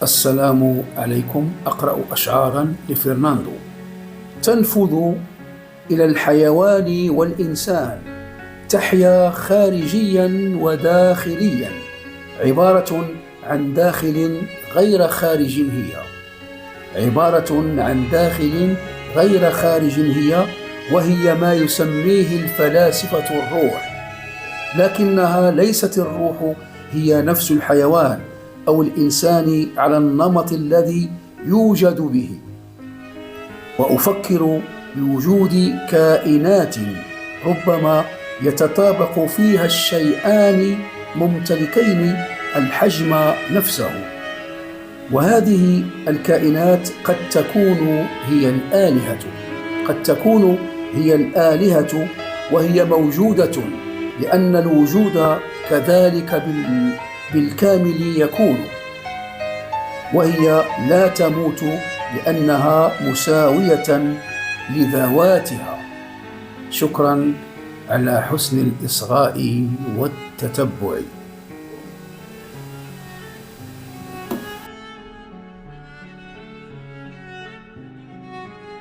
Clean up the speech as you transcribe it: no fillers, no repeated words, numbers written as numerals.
السلام عليكم. أقرأ أشعارا لفرناندو. تنفذ إلى الحيوان والإنسان، تحيا خارجيا وداخليا، عبارة عن داخل غير خارج هي، عبارة عن داخل غير خارج هي، وهي ما يسميه الفلاسفة الروح، لكنها ليست الروح هي نفس الحيوان أو الإنسان على النمط الذي يوجد به. وأفكر بوجود كائنات ربما يتطابق فيها الشيئان ممتلكين الحجم نفسه، وهذه الكائنات قد تكون هي الآلهة، قد تكون هي الآلهة، وهي موجودة لأن الوجود كذلك بالكامل يكون، وهي لا تموت لأنها مساوية لذواتها. شكرا على حسن الإصغاء والتتبع.